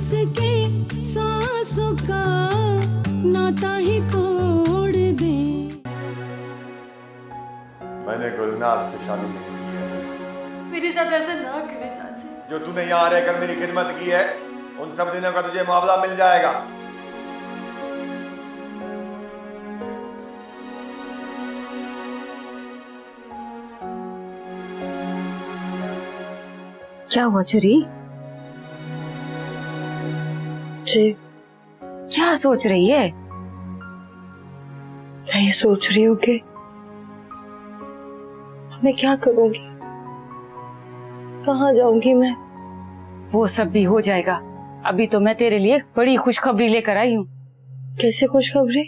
के सांसों का नाता ही तोड़ दे। मैंने गुलनार से शादी नहीं की है सर। मेरे साथ ऐसा ना करे चाचा। जो तूने यहाँ रहकर मेरी खिदमत की है उन सब दिनों का तुझे मुआवजा मिल जाएगा। क्या हुआ चुरी? जी क्या सोच रही है? मैं ये सोच रही हूँ कि मैं क्या करूंगी, कहाँ जाऊंगी मैं। वो सब भी हो जाएगा। अभी तो मैं तेरे लिए बड़ी खुशखबरी लेकर आई हूँ। कैसे खुशखबरी?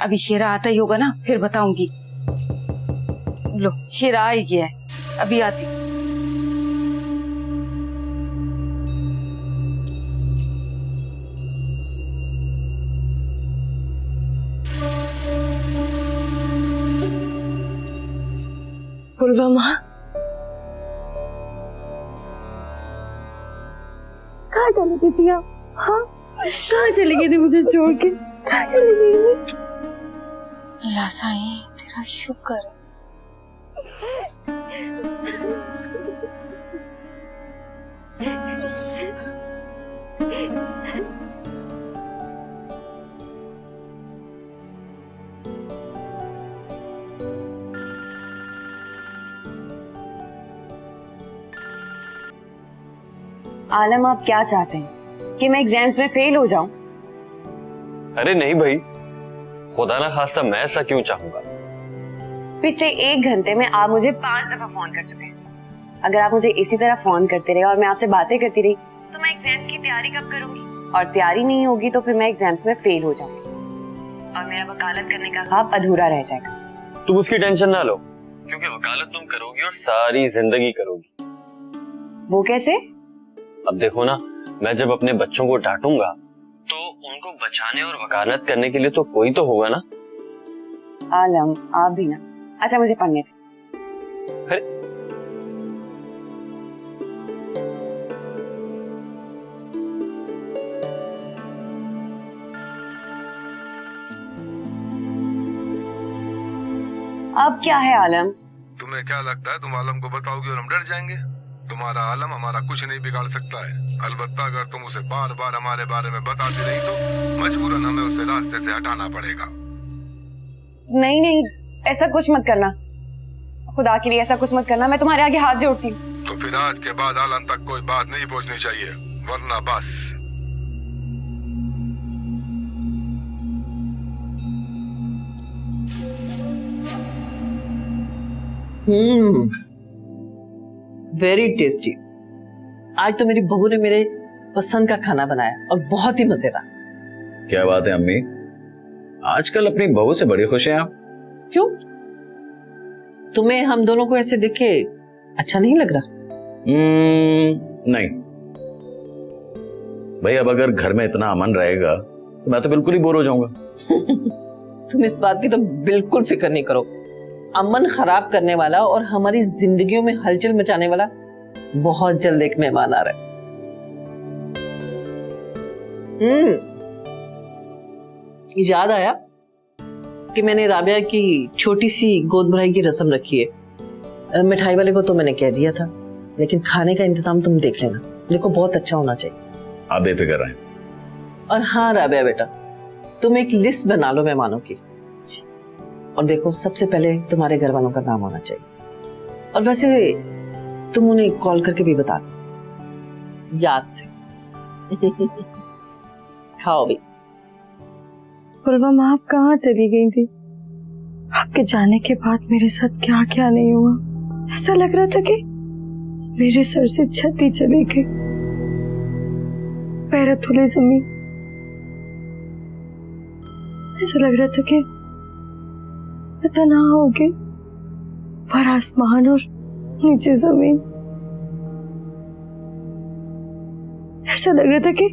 अभी शेरा आता ही होगा ना, फिर बताऊंगी। लो शेरा आ ही गया है, अभी आती हूँ। पूर्वा माँ, कहाँ चली गई थी आप? हाँ, कहाँ चली गई थी मुझे छोड़ के? कहाँ चली गई थी? अल्लाह साईं तेरा शुक्र है। आलम, आप क्या चाहते हैं कि मैं एग्जाम्स में फेल हो जाऊं? अरे नहीं भाई, खुदा ना खास्ता मैं ऐसा क्यों चाहूंगा। पिछले 1 घंटे में आप मुझे 5 दफा फोन कर चुके हैं। अगर आप मुझे इसी तरह फोन करते रहे और मैं आपसे बातें करती रही तो मैं एग्जाम्स की तैयारी कब करूंगी? और तैयारी नहीं होगी तो फिर मैं एग्जाम्स में फेल हो जाऊंगी और मेरा वकालत करने का ख्वाब अधूरा रह जाएगा। तुम उसकी टेंशन ना लो, क्योंकि वकालत तुम करोगी और सारी जिंदगी करोगी। वो कैसे? अब देखो ना, मैं जब अपने बच्चों को डांटूंगा तो उनको बचाने और वकालत करने के लिए तो कोई तो होगा ना। आलम, आप भी ना। अच्छा मुझे पढ़ने दे। अरे अब क्या है आलम? तुम्हें क्या लगता है तुम आलम को बताओगी और हम डर जाएंगे? तुम्हारा आलम हमारा कुछ नहीं बिगाड़ सकता है। अलबत्ता अगर तुम उसे बार बार हमारे बारे में बताती रही तो मजबूरन हमें उसे रास्ते से हटाना पड़ेगा। नहीं नहीं, ऐसा कुछ मत करना, खुदा के लिए ऐसा कुछ मत करना। मैं तुम्हारे आगे हाथ जोड़ती हूँ। तो फिर आज के बाद आलम तक कोई बात नहीं पहुँचनी चाहिए, वरना बस। Very tasty. आज तो मेरी बहू ने मेरे पसंद का खाना बनाया और बहुत ही मजेदार। क्या बात है अम्मी, आजकल अपनी बहू से बड़ी खुश हैं आप। क्यों, तुम्हें हम दोनों को ऐसे देखे अच्छा नहीं लग रहा? नहीं भाई, अब अगर घर में इतना अमन रहेगा तो मैं तो बिल्कुल ही बोर हो जाऊंगा। तुम इस बात की तो बिल्कुल फिक्र नहीं करो। अमन खराब करने वाला और हमारी जिंदगियों में हलचल मचाने वाला बहुत जल्द एक मेहमान आ रहा है। याद आया कि मैंने राबिया की छोटी सी गोद भराई की रस्म रखी है। मिठाई वाले को तो मैंने कह दिया था, लेकिन खाने का इंतजाम तुम देख लेना। देखो बहुत अच्छा होना चाहिए। आप बेफिक्र रहें। और हाँ राबिया बेटा, तुम एक लिस्ट बना लो मेहमानों की, और देखो सबसे पहले तुम्हारे घर वालों का नाम होना चाहिए। और वैसे तुम उन्हें कॉल करके भी बता दो याद से। खाओ भी। पूर्वा माँ, आप कहाँ चली गई थी? आपके जाने के बाद मेरे साथ क्या क्या नहीं हुआ। ऐसा लग रहा था कि मेरे सर से छत ही चली गई, पैर थोड़ी जमीन। ऐसा लग रहा था कि तन्हा हो गई, पर आसमान और नीचे जमीन। ऐसा लग रहा था कि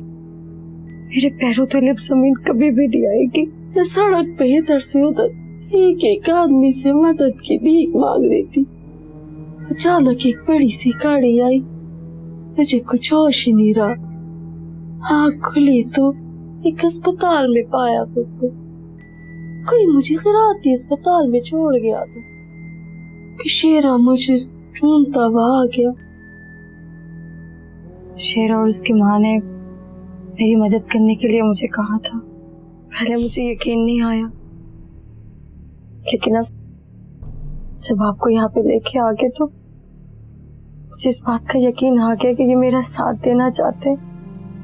मेरे पैरों तले अब जमीन कभी भी नहीं आएगी। मैं सड़क पे इधर से उधर एक एक आदमी से मदद की भीख मांग रही थी। अचानक एक बड़ी सी गाड़ी आई, मुझे कुछ होश ही नहीं रहा। आँख खुली तो एक अस्पताल में पाया खुद को। कोई मुझे खिराती अस्पताल में छोड़ गया था। फिर शेरा मुझे ढूंढता हुआ आ गया। शेरा और उसकी माँ ने मेरी मदद करने के लिए मुझे कहा था। पहले मुझे यकीन नहीं आया, लेकिन अब जब आपको यहाँ पे लेके आ गए तो मुझे इस बात का यकीन आ गया कि ये मेरा साथ देना चाहते हैं।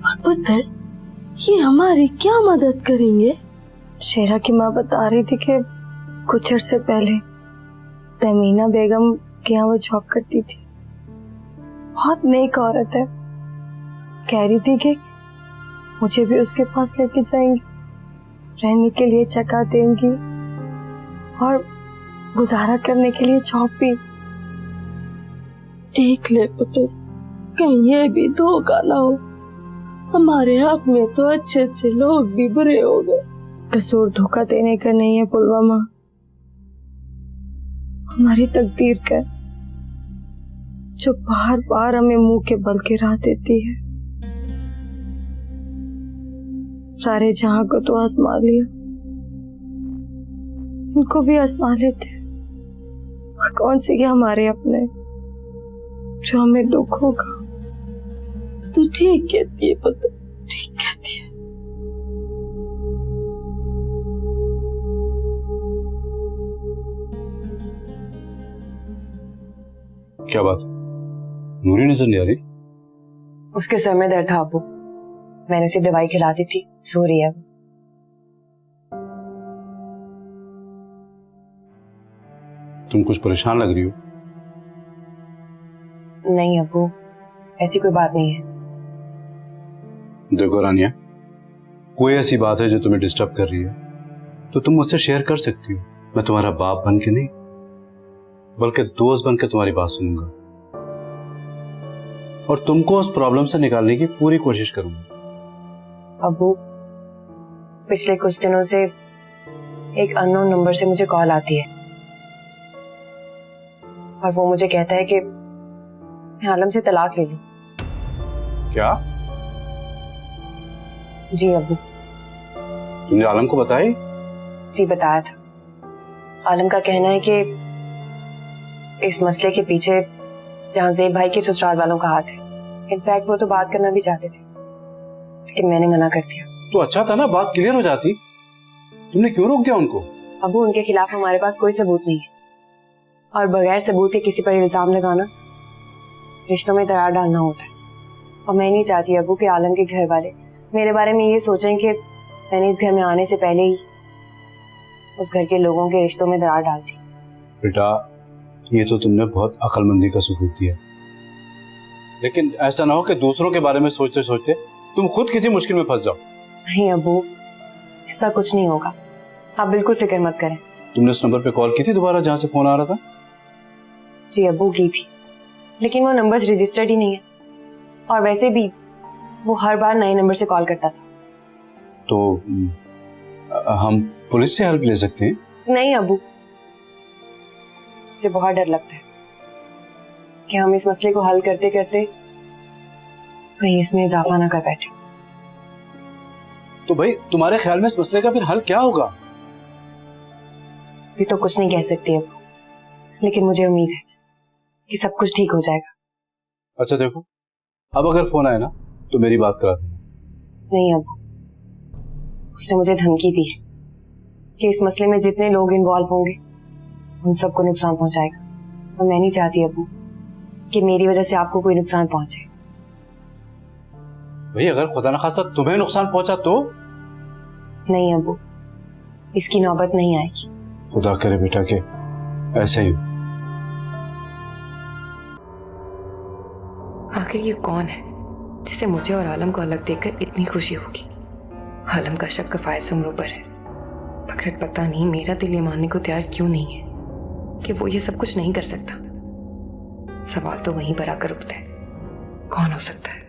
पर पुत्र, ये हमारी क्या मदद करेंगे? शेरा की माँ बता रही थी कि कुछ अर्से पहले तमीना बेगम के यहाँ वो जॉब करती थी। बहुत नेक औरत है। कह रही थी कि मुझे भी उसके पास लेके जाएंगी, रहने के लिए जगह देंगी और गुजारा करने के लिए जॉब भी। देख ले पुत्र, कहीं ये भी धोखा ना हो। हमारे हक में तो अच्छे अच्छे लोग भी बुरे हो गए। कसूर धोखा देने का नहीं है पुलवामा, हमारी तकदीर का, जो बार बार हमें मुंह के बल गिरा देती है। सारे जहां को तो आजमा लिया, इनको भी आजमा लेते हैं। और कौन से ये हमारे अपने जो हमें दुख होगा। तू ठीक कहती है पुत्र, ठीक कहती है। क्या बात, नूरी नजर नहीं आ रही? उसके सर में दर्द था अबू, मैंने उसे दवाई खिला दी थी, सो रही है अब। तुम कुछ परेशान लग रही हो। नहीं अबू, ऐसी कोई बात नहीं है। देखो रानिया, कोई ऐसी बात है जो तुम्हें डिस्टर्ब कर रही है तो तुम मुझसे शेयर कर सकती हो। मैं तुम्हारा बाप बन के नहीं, बल्कि दोस्त बन के तुम्हारी बात सुनूंगा और तुमको उस प्रॉब्लम से निकालने की पूरी कोशिश करूंगा। अबू, पिछले कुछ दिनों से एक अननोन नंबर से मुझे कॉल आती है और वो मुझे कहता है कि मैं आलम से तलाक ले लूं। क्या? जी अबू। तुमने आलम को बताई? जी बताया था। आलम का कहना है कि इस मसले के पीछे जहांजेब भाई के ससुराल वालों का हाथ है। इनफैक्ट वो तो बात करना भी चाहते थे, लेकिन मैंने मना कर दिया। तो अच्छा था ना, बात क्लियर हो जाती। तुमने क्यों रोक दिया उनको? अबू, उनके खिलाफ हमारे पास कोई सबूत नहीं है और बगैर सबूत के किसी पर इल्जाम लगाना रिश्तों में दरार डालना होता है। और मैं नहीं चाहती अबू कि आलम के घर वाले मेरे बारे में ये सोचें कि मैंने इस घर में आने से पहले ही उस घर के लोगों के रिश्तों में दरार डाल दी। बेटा, ये तो तुमने बहुत अक्लमंदी का सबूत दिया, लेकिन ऐसा ना हो कि दूसरों के बारे में सोचते सोचते तुम खुद किसी मुश्किल में फंस जाओ। नहीं अबू, ऐसा कुछ नहीं होगा, आप बिल्कुल फिक्र मत करें। तुमने उस नंबर पे कॉल की थी दोबारा जहां से फोन आ रहा था? जी अबू, की थी, लेकिन वो नंबर्स रजिस्टर्ड ही नहीं है और वैसे भी वो हर बार नए नंबर से कॉल करता था। तो हम पुलिस से हेल्प ले सकते हैं? नहीं अबू, मुझे बहुत डर लगता है कि हम इस मसले को हल करते करते कहीं इसमें इजाफा ना कर बैठे। तो भाई, तुम्हारे ख्याल में इस मसले का फिर हल क्या होगा? अभी तो कुछ नहीं कह सकती अबू, लेकिन मुझे उम्मीद है कि सब कुछ ठीक हो जाएगा। अच्छा देखो, अब अगर फोन आए ना तो मेरी बात करा देना। नहीं अबू, उसने मुझे धमकी दी है कि इस मसले में जितने लोग इन्वॉल्व होंगे उन सबको नुकसान पहुंचाएगा और मैं नहीं चाहती अबू कि मेरी वजह से आपको कोई नुकसान पहुंचे। भाई, अगर खुदा न खासा तुम्हें नुकसान पहुंचा तो? नहीं अबू, इसकी नौबत नहीं आएगी। खुदा करे बेटा के ऐसे ही। आखिर ये कौन है जिसे मुझे और आलम को अलग देखकर इतनी खुशी होगी? आलम का शक फायज उम्र पर है, मगर पता नहीं मेरा दिल ये मानने को तैयार क्यों नहीं है कि वो ये सब कुछ नहीं कर सकता। सवाल तो वहीं पर आकर उठता है, कौन हो सकता है?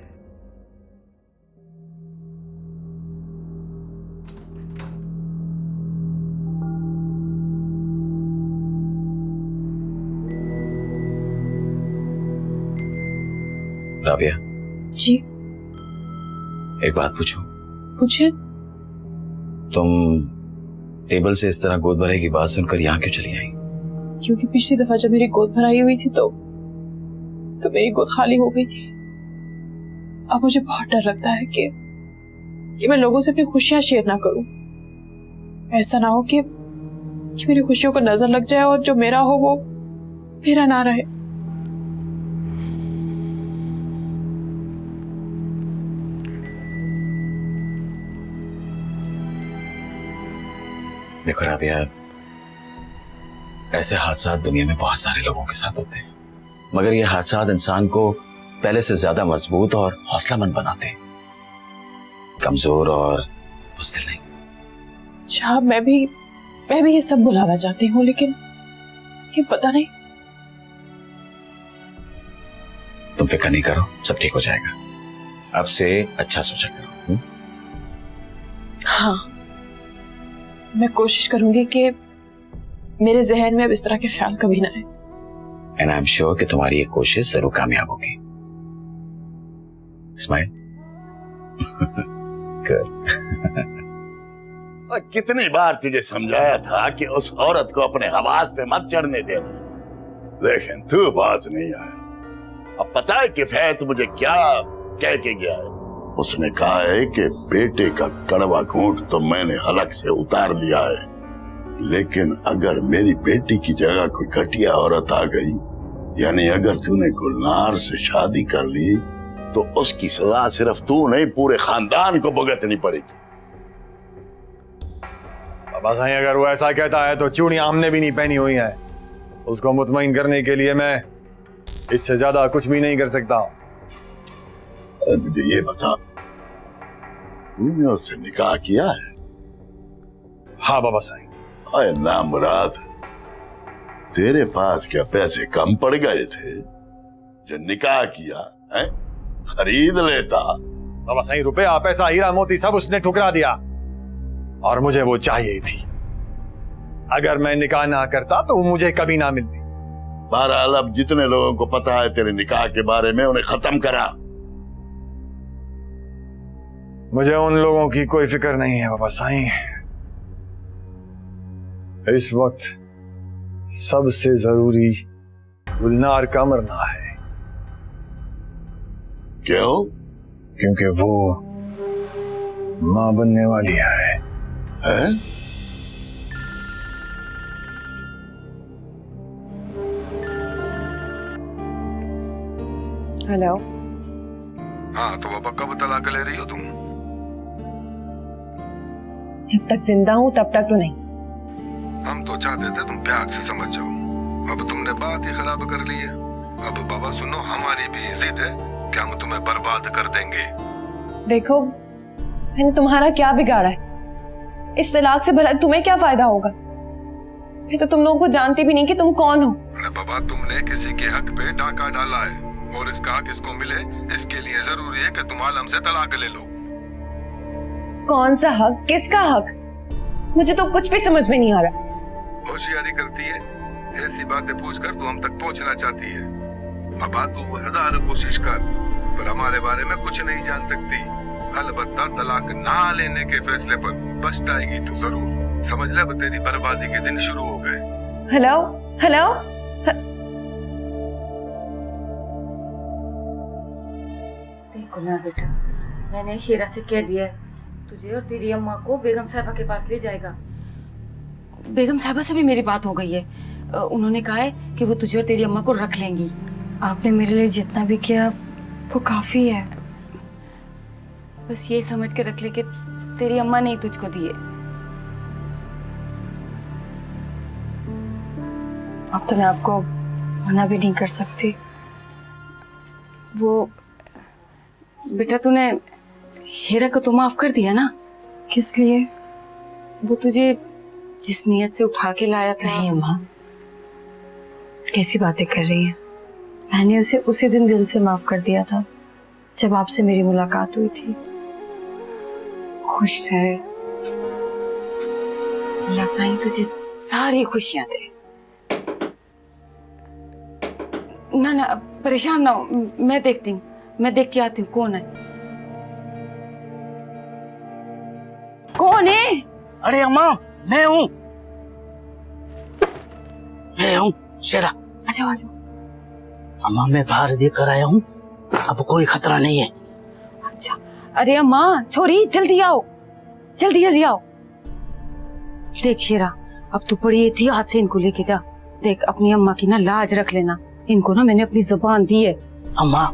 राबिया जी। एक बात पूछूं? पूछे। तुम टेबल से इस तरह गोद भराई की बात सुनकर यहाँ क्यों चली आई? क्योंकि पिछली दफा जब मेरी गोद भराई हुई थी तो मेरी गोद खाली हो गई थी। अब मुझे बहुत डर लगता है कि मैं लोगों से अपनी खुशियां शेयर ना करूं। ऐसा ना हो कि मेरी खुशियों को नजर लग जाए और जो मेरा हो वो मेरा ना रहे। देखो राबिया, ऐसे हादसा दुनिया में बहुत सारे लोगों के साथ होते हैं, मगर ये हादसा इंसान को पहले से ज्यादा मजबूत और हौसलामंद बनाते हैं, कमजोर और बुज़दिल नहीं। अच्छा, मैं भी ये सब बुलाना चाहती हूँ, लेकिन पता नहीं। तुम फिक्र नहीं करो, सब ठीक हो जाएगा। अब से अच्छा सोचा करो। हाँ, मैं कोशिश करूंगी कि मेरे जहन में अब इस तरह के ख्याल कभी ना आए। एंड आई एम श्योर कि तुम्हारी ये कोशिश जरूर कामयाब होगी। स्माइल। कितनी बार तुझे समझाया था कि उस औरत को अपने हवास पे मत चढ़ने देना, लेकिन तू बात नहीं आया। अब पता है किफायत मुझे क्या कह के गया है? उसने कहा है कि बेटे का कड़वा घूंट तो मैंने हलक से उतार लिया है, लेकिन अगर मेरी बेटी की जगह कोई घटिया औरत आ गई, यानी अगर तूने गुलनार से शादी कर ली, तो उसकी सजा सिर्फ तू नहीं पूरे खानदान को भुगतनी पड़ेगी। बाबा साईं, अगर वो ऐसा कहता है तो चूड़ियां हमने भी नहीं पहनी हुई हैं। उसको मुतमईन करने के लिए मैं इससे ज्यादा कुछ भी नहीं कर सकता। मुझे ये बता, तूने उससे निकाह किया है? हाँ बाबा साईं। अरे ना मुराद, तेरे पास क्या पैसे कम पड़ गए थे जो निकाह किया है? खरीद लेता। बाबा साईं, रुपया पैसा हीरा मोती सब उसने ठुकरा दिया, और मुझे वो चाहिए थी। अगर मैं निकाह ना करता तो वो मुझे कभी ना मिलती। बहरहाल, अब जितने लोगों को पता है तेरे निकाह के बारे में, उन्हें खत्म करा। मुझे उन लोगों की कोई फिक्र नहीं है बाबा साईं। इस वक्त सबसे जरूरी गुलनार का मरना है। क्यों? क्योंकि वो मां बनने वाली है। हेलो। हाँ, तो अब कब तलाक ले रही हो तुम? जब तक जिंदा हूँ तब तक तो नहीं। हम तो चाहते थे तुम प्यार से समझ जाओ, अब तुमने बात ही खराब कर ली है। अब बाबा सुनो, हमारी भी जिद है कि हम तुम्हें बर्बाद कर देंगे। देखो, मैंने तुम्हारा क्या बिगाड़ा है? इस तलाक से भला तुम्हें क्या फायदा होगा? मैं तो तुम लोगों को जानती भी नहीं कि तुम कौन हो। अरे बाबा, तुमने किसी के हक पे डाका डाला है, और इसका हक इसको मिले, इसके लिए जरूरी है कि तुम आलम से तलाक ले लो। कौन सा हक? किसका हक? मुझे तो कुछ भी समझ में नहीं आ रहा। होशियारी करती है, ऐसी बातें पूछकर तू हम तक पहुंचना चाहती है। बाबा, तू 1000 कोशिश कर, पर हमारे बारे में कुछ नहीं जान सकती। अलबत्ता तलाक ना लेने के फैसले पर पछताएगी तू जरूर। समझ ले, अब तेरी बर्बादी के दिन शुरू हो गए। Hello hello. देखो ना बेटा, मैंने हीरा से कह दिया है, तुझे और तेरी अम्मा को बेगम साहिबा के पास ले जाएगा। बेगम साहिबा से भी मेरी बात हो गई है। उन्होंने कहा है कि वो तुझे और तेरी अम्मा को रख लेंगी। आपने मेरे लिए जितना भी किया वो काफी है। बस ये समझ के रख ले कि तेरी अम्मा ने तुझको दिए। अब तो मैं आपको मना भी नहीं कर सकती। वो बेटा, तूने शेरा को तो माफ कर दिया ना? किस लिए? वो तुझे जिस नियत से उठा के लाया था। नहीं अम्मा, कैसी बातें कर रही हैं? मैंने उसे उसी दिन दिल से माफ कर दिया था जब आपसे मेरी मुलाकात हुई थी। खुश रहे, अल्लाह साईं तुझे सारी खुशियां दे। ना परेशान ना हो, मैं देखती हूँ, मैं देख के आती हूँ कौन है। है? अरे अम्मा, मैं हूँ शेरा। अच्छा आ जाओ। अम्मा मैं बाहर देख कर आया हूँ, अब कोई खतरा नहीं है। अच्छा, अरे अम्मा छोरी जल्दी आओ, जल्दी जल्दी आओ। देख शेरा, अब तू बड़ी एहतियात से इनको लेके जा। देख अपनी अम्मा की ना लाज रख लेना, इनको ना मैंने अपनी जुबान दी है। अम्मा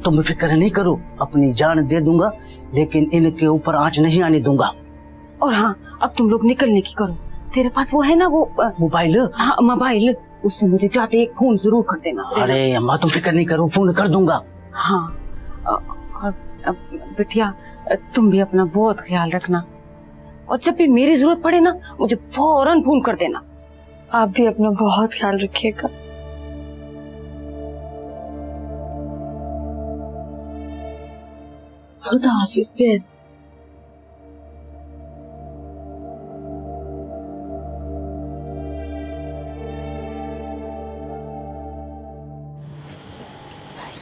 तुम फिक्र नहीं करो, अपनी जान दे दूंगा लेकिन इनके ऊपर आंच नहीं आने दूंगा। और हाँ, अब तुम लोग निकलने की करो। तेरे पास वो है ना वो मोबाइल? हाँ मोबाइल, उससे मुझे जाते एक फोन जरूर कर देना। अरे अम्मा तुम फिक्र नहीं करो, फोन कर दूंगा। हाँ और बिटिया तुम भी अपना बहुत ख्याल रखना, और जब भी मेरी जरूरत पड़े ना मुझे फौरन फोन कर देना। आप भी अपना बहुत ख्याल रखिएगा। खुदा हाफिज बहन।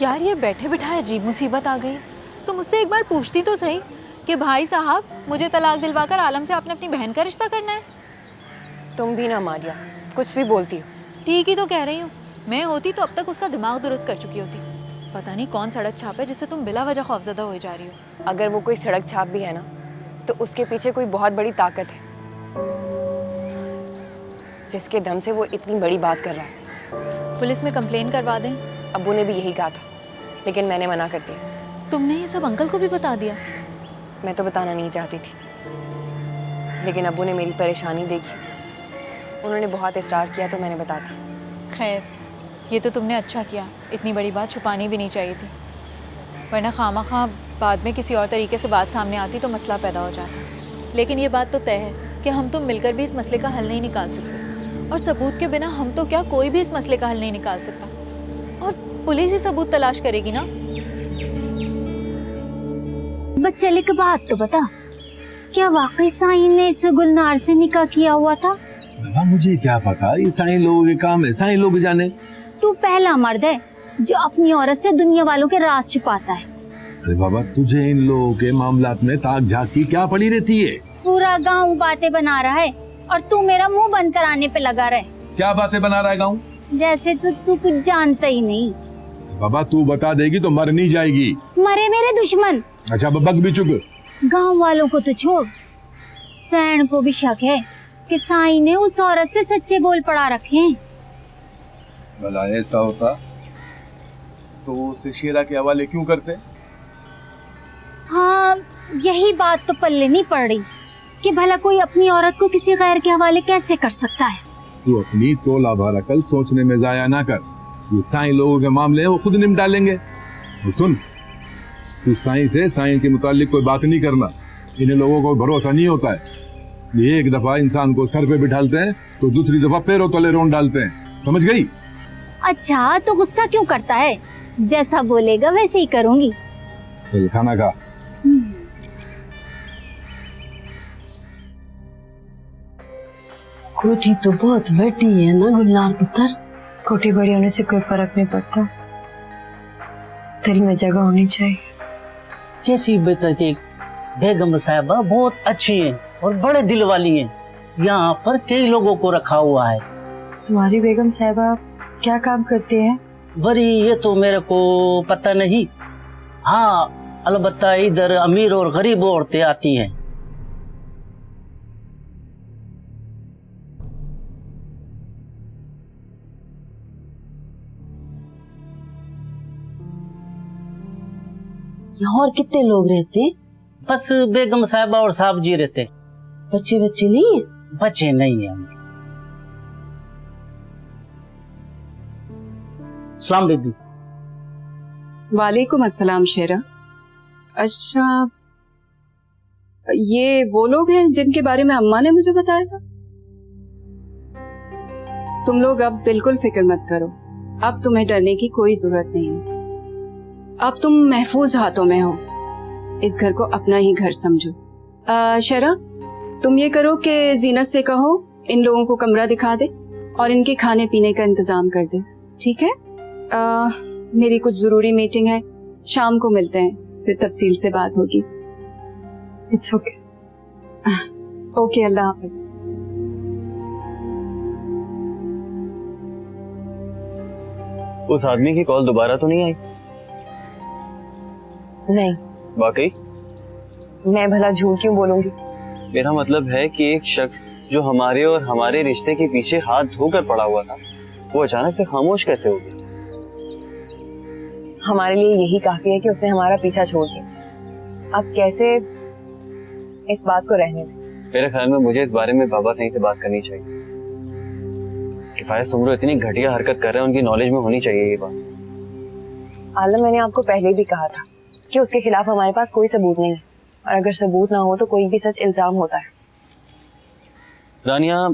यार ये बैठे बिठाए अजीब मुसीबत आ गई। तो मुझसे एक बार पूछती तो सही कि भाई साहब मुझे तलाक दिलवाकर आलम से आपने अपनी बहन का रिश्ता करना है। तुम भी ना मारिया, कुछ भी बोलती हो। ठीक ही तो कह रही हूँ, मैं होती तो अब तक उसका दिमाग दुरुस्त कर चुकी होती। पता नहीं कौन सड़क छाप है जिससे तुम बिला वजह खौफजदा हो जा रही हो। अगर वो कोई सड़क छाप भी है ना, तो उसके पीछे कोई बहुत बड़ी ताकत है जिसके दम से वो इतनी बड़ी बात कर रहा है। पुलिस में कंप्लेन करवा दें? अब्बू ने भी यही कहा था, लेकिन मैंने मना कर दिया। तुमने ये सब अंकल को भी बता दिया? मैं तो बताना नहीं चाहती थी, लेकिन अब्बू ने मेरी परेशानी देखी, उन्होंने बहुत इसरार किया तो मैंने बता दी। खैर ये तो तुमने अच्छा किया, इतनी बड़ी बात छुपानी भी नहीं चाहिए थी, वरना खामखा बाद में किसी और तरीके से बात सामने आती तो मसला पैदा हो जाता। लेकिन ये बात तो तय है कि हम तुम मिलकर भी इस मसले का हल नहीं निकाल सकते, और सबूत के बिना हम तो क्या कोई भी इस मसले का हल नहीं निकाल सकता, और पुलिस ही सबूत तलाश करेगी ना। बच्चे एक बात तो बता, क्या वाकई साईं ने इस गुलनार से निकाह किया हुआ था? मुझे क्या पता, ये साईं लोगों के काम है, साईं लोग जाने। तू पहला मर्द है जो अपनी औरत से दुनिया वालों के राज छिपाता है। अरे बाबा, तुझे इन लोगों के मामलात में ताक झाक की क्या पड़ी रहती है? पूरा गांव बातें बना रहा है और तू मेरा मुंह बंद कराने पे लगा रहे। क्या बातें बना रहा है गाँव? जैसे तू कुछ जानता ही नहीं। बाबा तू बता देगी तो मर नहीं जाएगी। मरे मेरे दुश्मन। अच्छा बक भी चुप। गांव वालों को तो छोड़, सैन को भी शक है कि साईं ने उस औरत से सच्चे बोल पड़ा रखे हैं। भला ऐसा होता तो उसे शेरा के हवाले क्यों करते? हाँ यही बात तो पल्ले नहीं पड़ रही कि भला कोई अपनी औरत को किसी गैर के हवाले कैसे कर सकता है। तू अपनी तोला भर अकल सोचने में जाया ना कर, ये साईं लोगों के मामले हैं वो खुद निपटा लेंगे। और सुन, तू साईं से साईं के मुतालिक कोई बात नहीं करना, इन लोगों को भरोसा नहीं होता है। ये एक दफा इंसान को सर पे बिठालते हैं तो दूसरी दफा पैरों तले रोन डालते हैं, समझ गई? अच्छा तो गुस्सा क्यों करता है, जैसा बोलेगा वैसे ही करूंगी। चल खाना खा। कोठी तो बहुत बड़ी है ना गुलनार पुत्र? कोठी बड़ी होने से कोई फर्क नहीं पड़ता, दिल में जगह होनी चाहिए। कैसी बताती बेगम साहबा बहुत अच्छी हैं और बड़े दिल वाली हैं, यहाँ पर कई लोगों को रखा हुआ है। तुम्हारी बेगम साहबा क्या काम करती हैं? बरी ये तो मेरे को पता नहीं। हाँ अलबत्ता इधर अमीर और गरीब औरतें आती हैं। यहाँ और कितने लोग रहते हैं? बस बेगम साहबा और साहब जी रहते। बच्चे बच्चे नहीं है? बच्चे नहीं है। सलाम बीबी। वालेकुम अस्सलाम शेरा। अच्छा ये वो लोग हैं जिनके बारे में अम्मा ने मुझे बताया था? तुम लोग अब बिल्कुल फिक्र मत करो, अब तुम्हें डरने की कोई जरूरत नहीं है। अब तुम महफूज हाथों में हो, इस घर को अपना ही घर समझो। शेरा तुम ये करो कि जीनत से कहो इन लोगों को कमरा दिखा दे और इनके खाने पीने का इंतजाम कर दे, ठीक है? मेरी कुछ जरूरी मीटिंग है, शाम को मिलते हैं, फिर तफसील से बात होगी। It's okay. ओके, अल्लाह हाफिज। उस आदमी की कॉल दोबारा तो नहीं आई? नहीं। वाकई? मैं भला झूठ क्यों बोलूंगी? मेरा मतलब है कि एक शख्स जो हमारे और हमारे रिश्ते के पीछे हाथ धोकर पड़ा हुआ था, वो अचानक से खामोश कैसे हो गया? हमारे लिए यही काफी है कि उसने हमारा पीछा छोड़ दिया। अब कैसे इस बात को रहने दें? मेरे ख्याल में मुझे इस बारे में बाबा सही से बात करनी चाहिए। किफायत तुम लोग इतनी घटिया हरकत कर रहे हैं, उनकी नॉलेज में होनी चाहिए ये बात। आलम, मैंने आपको पहले भी कहा था कि उसके खिलाफ हमारे पास कोई सबूत नहीं है, और अगर सबूत ना हो तो कोई भी सच इल्जाम होता है। रानिया,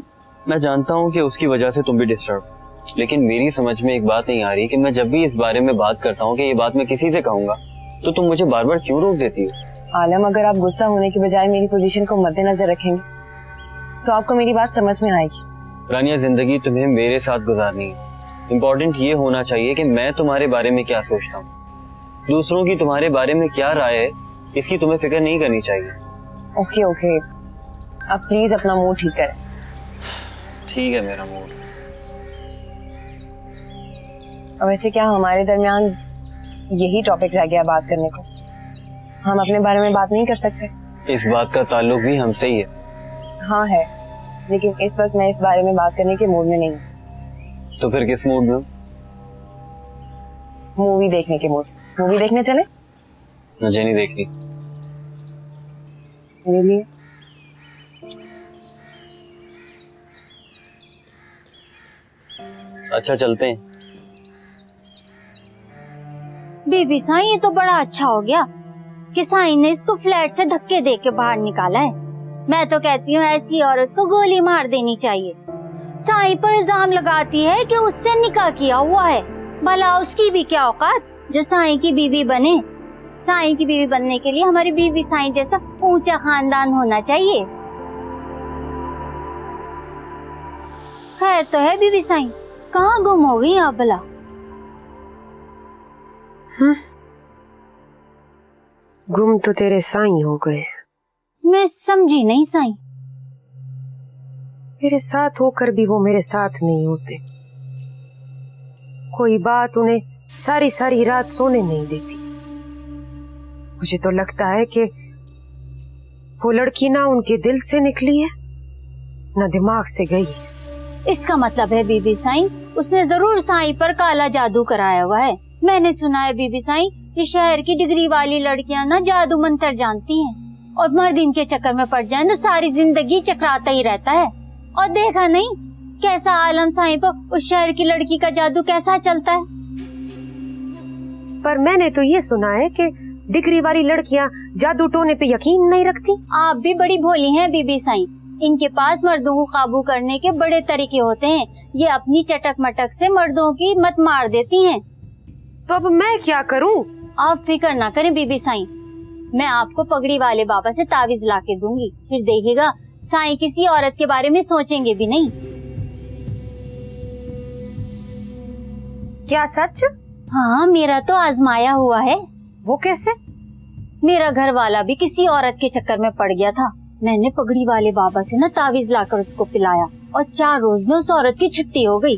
मैं जानता हूँ कि उसकी वजह से तुम भी डिस्टर्ब, लेकिन मेरी समझ में एक बात नहीं आ रही कि मैं जब भी इस बारे में बात करता हूँ कि ये बात मैं किसी से कहूँगा, तो तुम मुझे बार बार क्यों रोक देती हो? आलम, अगर आप गुस्सा होने के बजाय मेरी पोजीशन को मद्देनजर रखेंगे तो आपको मेरी बात समझ में आएगी। रानिया, जिंदगी तुम्हें मेरे साथ गुजारनी है। इम्पोर्टेंट ये होना चाहिए कि मैं तुम्हारे बारे में क्या सोचता हूँ, दूसरों की तुम्हारे बारे में क्या राय है, इसकी तुम्हें फिक्र नहीं करनी चाहिए। ओके ओके, अब प्लीज अपना मूड ठीक करें। ठीक है मेरा मूड। और वैसे क्या हमारे दरमियान यही टॉपिक रह गया बात करने को? हम अपने बारे में बात नहीं कर सकते? इस बात का ताल्लुक भी हमसे ही है। हाँ है, लेकिन इस वक्त मैं इस बारे में बात करने के मूड में नहीं हूँ। तो फिर किस मूड में हो? मूवी देखने के मूड। मूवी देखने चले? मुझे नहीं देखनी। मेरे लिए अच्छा, चलते हैं। बेबी साईं, ये तो बड़ा अच्छा हो गया कि साईं ने इसको फ्लैट से धक्के दे के बाहर निकाला है। मैं तो कहती हूँ ऐसी औरत को गोली मार देनी चाहिए। साईं पर इल्जाम लगाती है कि उससे निकाह किया हुआ है, भला उसकी भी क्या औकात जो साईं की बीवी बने। साईं की बीवी बनने के लिए हमारी बीबी साईं जैसा ऊंचा खानदान होना चाहिए। खैर तो है बीबी साईं, कहाँ गुम हो गई आप भला? गुम तो तेरे साईं हो गए। मैं समझी नहीं साईं। मेरे साथ होकर भी वो मेरे साथ नहीं होते। कोई बात उन्हें सारी सारी रात सोने नहीं देती। मुझे तो लगता है कि वो लड़की ना उनके दिल से निकली है ना दिमाग से गई है। इसका मतलब है बीबी साईं उसने जरूर साईं पर काला जादू कराया हुआ है। मैंने सुना है बीबी साईं कि शहर की डिग्री वाली लड़कियां ना जादू मंत्र जानती हैं, और मर्द इनके चक्कर में पड़ जाए तो सारी जिंदगी चकराता ही रहता है। और देखा नहीं कैसा आलम साईं पर उस शहर की लड़की का जादू कैसा चलता है। पर मैंने तो ये सुना है कि डिग्री वाली लड़कियां जादू टोने पे यकीन नहीं रखती। आप भी बड़ी भोली हैं बीबी साईं। इनके पास मर्दों को काबू करने के बड़े तरीके होते हैं। ये अपनी चटक मटक से मर्दों की मत मार देती हैं। तो अब मैं क्या करूं? आप फिक्र ना करें बीबी साईं, मैं आपको पगड़ी वाले बाबा से तावीज ला के दूंगी, फिर देखिएगा साईं किसी औरत के बारे में सोचेंगे भी नहीं। क्या सच? हाँ, मेरा तो आजमाया हुआ है। वो कैसे? मेरा घर वाला भी किसी औरत के चक्कर में पड़ गया था। मैंने पगड़ी वाले बाबा से ना तावीज लाकर उसको पिलाया और 4 रोज में उस औरत की छुट्टी हो गई।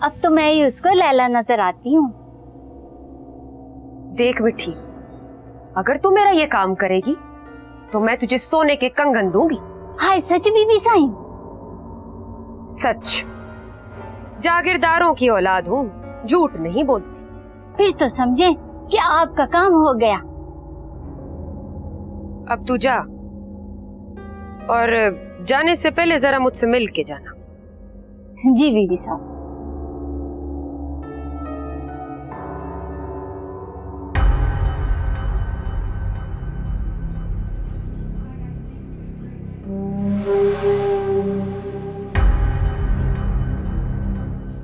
अब तो मैं ही उसको लैला नजर आती हूँ। देख मिठी, अगर तू मेरा ये काम करेगी तो मैं तुझे सोने के कंगन दूंगी। हाय सच बीबी साईं? सच। जागीरदारों की औलाद हूँ, झूठ नहीं बोलती। फिर तो समझे कि आपका काम हो गया। अब तू जा, और जाने से पहले जरा मुझसे मिल के जाना। जी बीबी साहब।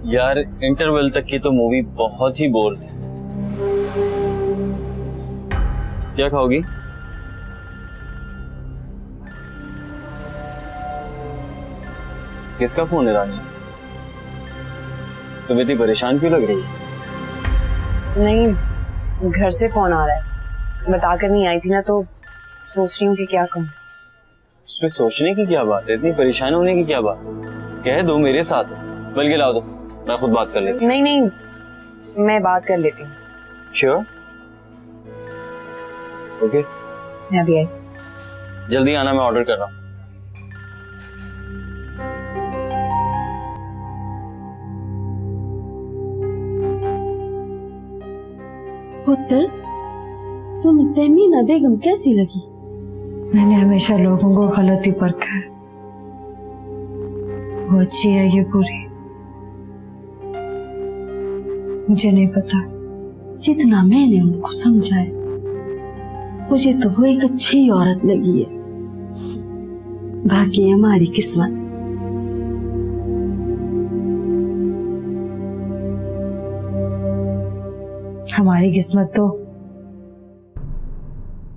यार, इंटरवल तक की तो मूवी बहुत ही बोर थी। क्या खाओगी? किसका फोन है रानी? तुम इतनी परेशान क्यों लग रही है? नहीं, घर से फोन आ रहा है। बताकर नहीं आई थी ना, तो सोच रही हूँ कि क्या कहूँ। उसमें सोचने की क्या बात है, इतनी परेशान होने की क्या बात? कह दो मेरे साथ, बल्कि लाओ दो, मैं खुद बात कर लेती हूँ। नहीं नहीं, मैं बात कर लेती हूँ। श्योर? ओके, मैं अभी आई। जल्दी आना, मैं ऑर्डर कर रहा हूँ। पुत्र, तुम्हें तमीना बेगम कैसी लगी? मैंने हमेशा लोगों को गलत ही परखा है। वो अच्छी है ये बुरी, मुझे नहीं पता। जितना मैंने उनको समझा है, मुझे तो वो एक अच्छी औरत लगी है। बाकी हमारी किस्मत। हमारी किस्मत तो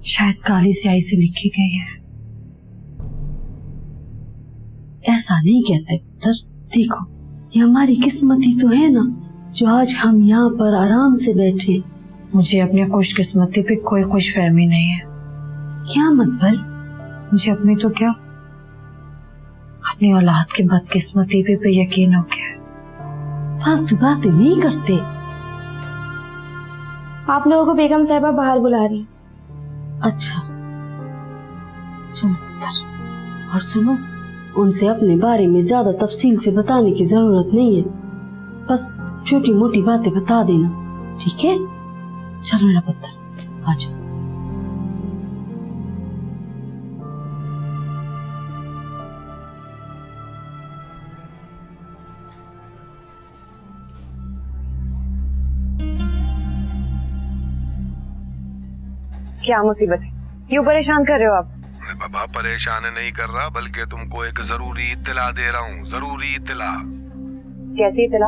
शायद काली स्याही से लिखी गई है। ऐसा नहीं कहते पुत्र, देखो ये हमारी किस्मत ही तो है ना, जो आज हम यहाँ पर आराम से बैठे। मुझे अपनी खुशकिस्मती पे कोई खुशफहमी नहीं है। क्या मतलब? मुझे अपनी तो क्या, अपनी औलाद की बदकिस्मती पे यकीन हो गया। फालतू बातें नहीं करते। आप लोगों को बेगम साहिबा बाहर बुला रही। अच्छा चलो पुत्र, और सुनो, उनसे अपने बारे में ज्यादा तफसील से बताने की जरूरत नहीं है, बस छोटी मोटी बातें बता देना, ठीक है? चलो मेरा पुत्र, आ जाओ। क्या मुसीबत है? क्यों परेशान कर रहे हो आप? अरे बाबा, परेशान नहीं कर रहा, बल्कि तुमको एक जरूरी इत्तला दे रहा हूँ। जरूरी इत्तला। कैसी इत्तला?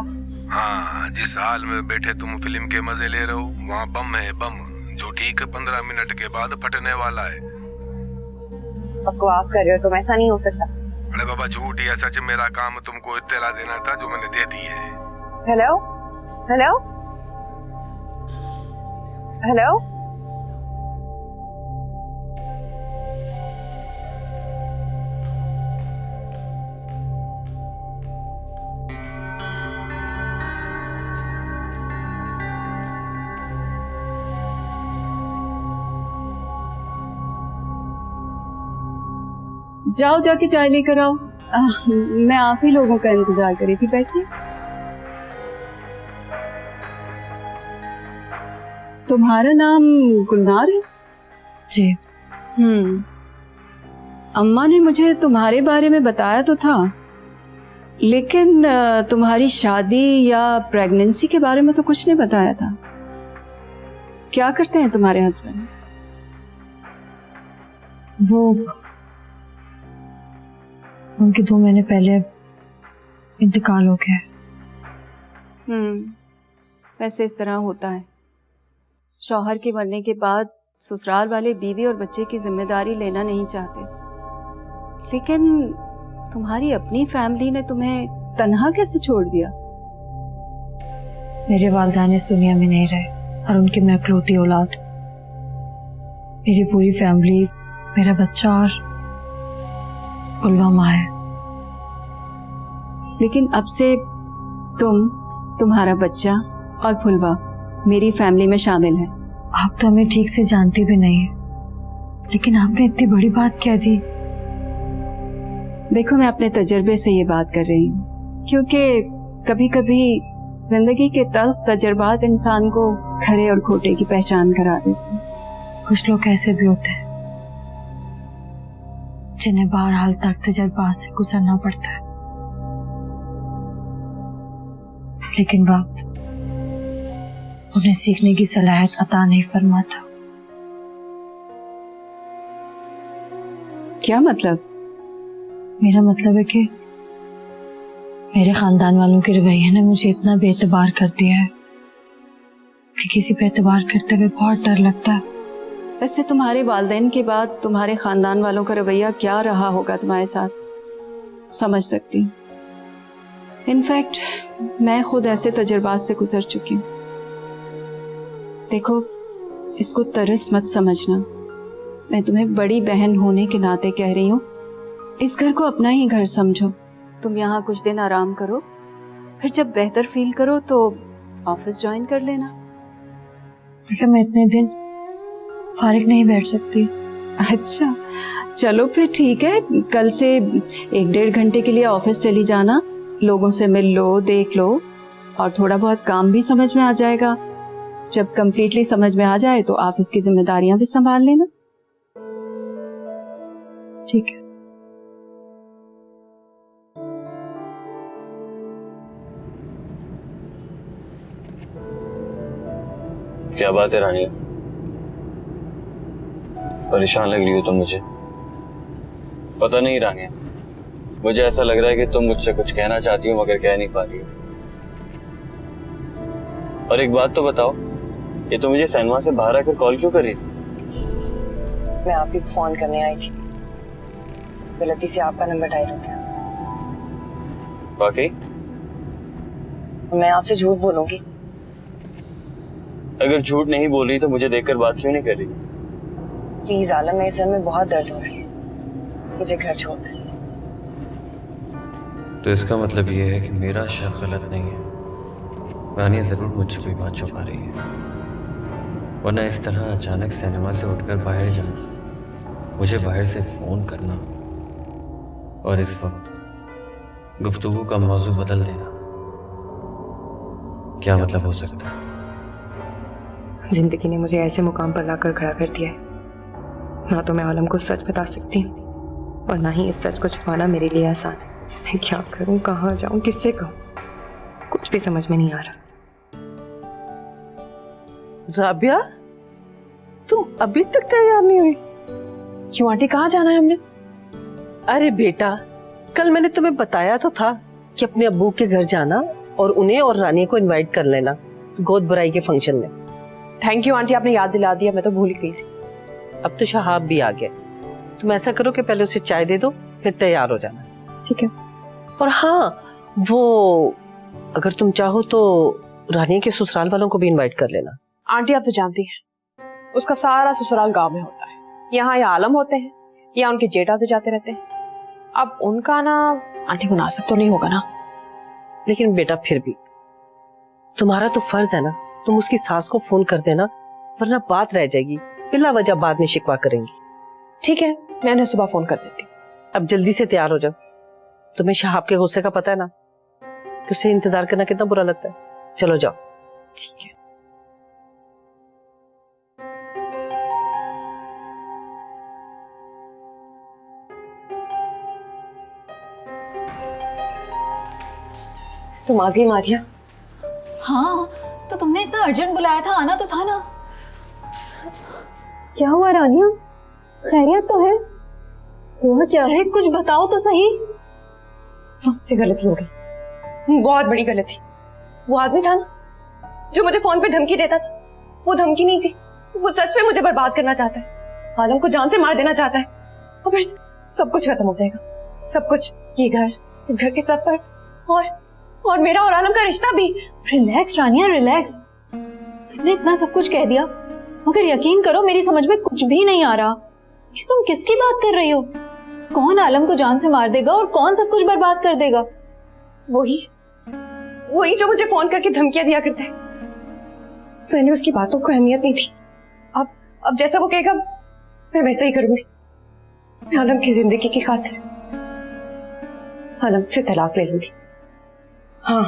हाँ, जिस हाल में बैठे तुम फिल्म के मजे ले रहे हो, वहाँ बम है, बम, जो ठीक 15 मिनट के बाद फटने वाला है। बकवास कर रहे हो तुम, ऐसा नहीं हो सकता। अरे बाबा, झूठ या सच, मेरा काम तुमको इत्तला देना था, जो मैंने दे दी है। हेलो हेलो हेलो, जाओ जाके चाय लेकर आओ। मैं आप ही लोगों का इंतजार कर रही थी, बैठिए। तुम्हारा नाम गुलनार है? जी। अम्मा ने मुझे तुम्हारे बारे में बताया तो था, लेकिन तुम्हारी शादी या प्रेगनेंसी के बारे में तो कुछ नहीं बताया था। क्या करते हैं तुम्हारे हस्बैंड? वो उनके 2 महीने पहले इंतकाल हो गया। वैसे इस तरह होता है, शौहर के मरने के बाद ससुराल वाले बीवी और बच्चे की जिम्मेदारी लेना नहीं चाहते, लेकिन तुम्हारी अपनी फैमिली ने तुम्हें तन्हा कैसे छोड़ दिया? मेरे वालिदैन इस दुनिया में नहीं रहे और उनकी मैं इकलौती औलाद। मेरी पूरी फैमिली, मेरा बच्चा और पुलवामा है। लेकिन अब से तुम, तुम्हारा बच्चा और फुलवा मेरी फैमिली में शामिल है। आप तो हमें ठीक से जानती भी नहीं है, लेकिन आपने इतनी बड़ी बात कह दी। देखो, मैं अपने तजर्बे से ये बात कर रही हूँ, क्योंकि कभी कभी जिंदगी के तल्ख तजर्बात इंसान को खरे और खोटे की पहचान करा देते हैं। कुछ लोग ऐसे भी होते हैं जिन्हें बहरहाल तक तजर्बात से गुजरना पड़ता है, लेकिन वक्त उन्हें सीखने की सलाहियत अता नहीं फरमाता। क्या मतलब? मेरा मतलब है कि मेरे खानदान वालों के रवैये ने मुझे इतना बेएतबार कर दिया है कि किसी पे एतबार करते हुए बहुत डर लगता है। वैसे तुम्हारे वालिदैन के बाद तुम्हारे खानदान वालों का रवैया क्या रहा होगा तुम्हारे साथ, समझ सकती हूँ। इनफैक्ट मैं खुद ऐसे तजुर्बात से गुजर चुकी हूँ। देखो, इसको तरस मत समझना, मैं तुम्हें बड़ी बहन होने के नाते कह रही हूँ इस घर को अपना ही घर समझो। तुम यहाँ कुछ दिन आराम करो, फिर जब बेहतर फील करो तो ऑफिस ज्वाइन कर लेना। लेकिन मैं इतने दिन फारिग नहीं बैठ सकती। अच्छा चलो फिर ठीक है, कल से 1-1.5 घंटे के लिए ऑफिस चली जाना, लोगों से मिल लो, देख लो, और थोड़ा बहुत काम भी समझ में आ जाएगा। जब कंप्लीटली समझ में आ जाए तो ऑफिस की जिम्मेदारियां भी संभाल लेना। ठीक है। क्या बात है रानिया, परेशान लग रही हो तुम मुझे? पता नहीं रानिया, मुझे ऐसा लग रहा है कि तुम मुझसे कुछ कहना चाहती हो मगर कह नहीं पा रही हो। और एक बात तो बताओ, ये तो मुझे सैनवा से बाहर आकर कॉल क्यों कर रही थी? मैं आप ही को फोन करने आई थी, गलती से आपका नंबर डायल हो गया। वाकई? मैं आपसे झूठ बोलूंगी? अगर झूठ नहीं बोल रही तो मुझे देखकर बात क्यों नहीं कर रही? प्लीज आलम, मेरे सर में बहुत दर्द हो रहा है, मुझे घर छोड़ दे। तो इसका मतलब ये है कि मेरा शक गलत नहीं है, रानिया जरूर मुझसे कोई बात छुपा रही है, वरना इस तरह अचानक सिनेमा से उठकर बाहर जाना, मुझे बाहर से फोन करना और इस वक्त गुफ्तगू का मौजू बदल देना, क्या मतलब हो सकता है? जिंदगी ने मुझे ऐसे मुकाम पर लाकर खड़ा कर दिया है, ना तो मैं आलम को सच बता सकती हूँ और ना ही इस सच को छुपाना मेरे लिए आसान है। मैं क्या करूँ, कहाँ जाऊँ, किससे कहूँ, कुछ भी समझ में नहीं आ रहा। राबिया, तुम अभी तक तैयार नहीं हुई? क्यों आंटी, कहाँ जाना है हमने? अरे बेटा, कल मैंने तुम्हें बताया तो था कि अपने अब्बू के घर जाना और उन्हें और रानी को इनवाइट कर लेना गोद भराई के फंक्शन में। थैंक यू आंटी, आपने याद दिला दिया, मैं तो भूल गई थी। अब तो शहाब भी आ गया, तुम ऐसा करो कि पहले उसे चाय दे दो, फिर तैयार हो जाना। ठीक है। और हाँ, वो अगर तुम चाहो तो रानी के ससुराल वालों को भी इनवाइट कर लेना। आंटी आप तो जानती हैं, उसका सारा ससुराल गांव में होता है, यहाँ या आलम होते हैं या उनके जेठ आते जाते रहते हैं। अब उनका ना आंटी मुनासिब तो नहीं होगा ना। लेकिन बेटा फिर भी तुम्हारा तो फर्ज है ना, तुम उसकी सास को फोन कर देना, वरना बात रह जाएगी, बिला वजह बाद में शिकवा करेंगी। ठीक है, मैं उन्हें सुबह फोन कर देती हूँ। अब जल्दी से तैयार हो जाओ, तुम्हें शहाब के गुस्से का पता है ना कि उसे इंतजार करना कितना बुरा लगता है। चलो जाओ। ठीक है। तुम आ गई मारिया? हाँ, तो तुमने इतना अर्जेंट बुलाया था, आना तो था ना। क्या हुआ रानिया, खैरियत तो है? हुआ क्या है, कुछ बताओ तो सही। मुझसे गलती हो गई, बहुत बड़ी गलती। वो आदमी था ना जो मुझे फोन पे धमकी देता था, वो धमकी नहीं थी, वो सच में मुझे बर्बाद करना चाहता है, आलम को जान से मार देना चाहता है, और फिर सब कुछ खत्म हो जाएगा, सब कुछ, ये घर, इस घर के सब पर, और मेरा और आलम का रिश्ता भी। रिलैक्स रानिया, रिलैक्स। तुमने इतना सब कुछ कह दिया, मगर यकीन करो मेरी समझ में कुछ भी नहीं आ रहा कि तुम किसकी बात कर रही हो। कौन आलम को जान से मार देगा और कौन सब कुछ बर्बाद कर देगा? वही जो मुझे फोन करके धमकियां दिया करता है। मैंने उसकी बातों को अहमियत नहीं थी। अब जैसा वो कहेगा मैं वैसा ही करूंगी। मैं आलम की जिंदगी की खातिर आलम से तलाक ले लूंगी। हाँ,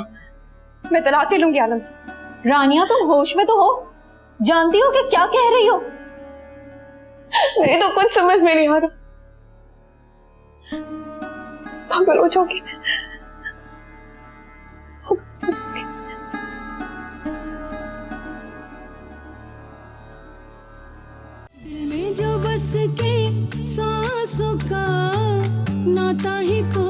मैं तलाक ले लूंगी आलम से। रानिया, तुम होश में तो हो? जानती हो कि क्या कह रही हो? मेरे तो कुछ समझ में नहीं आ रहा, पागल हो जाऊंगी मैं। दिल में जो बस के सांसों का नाता ही तो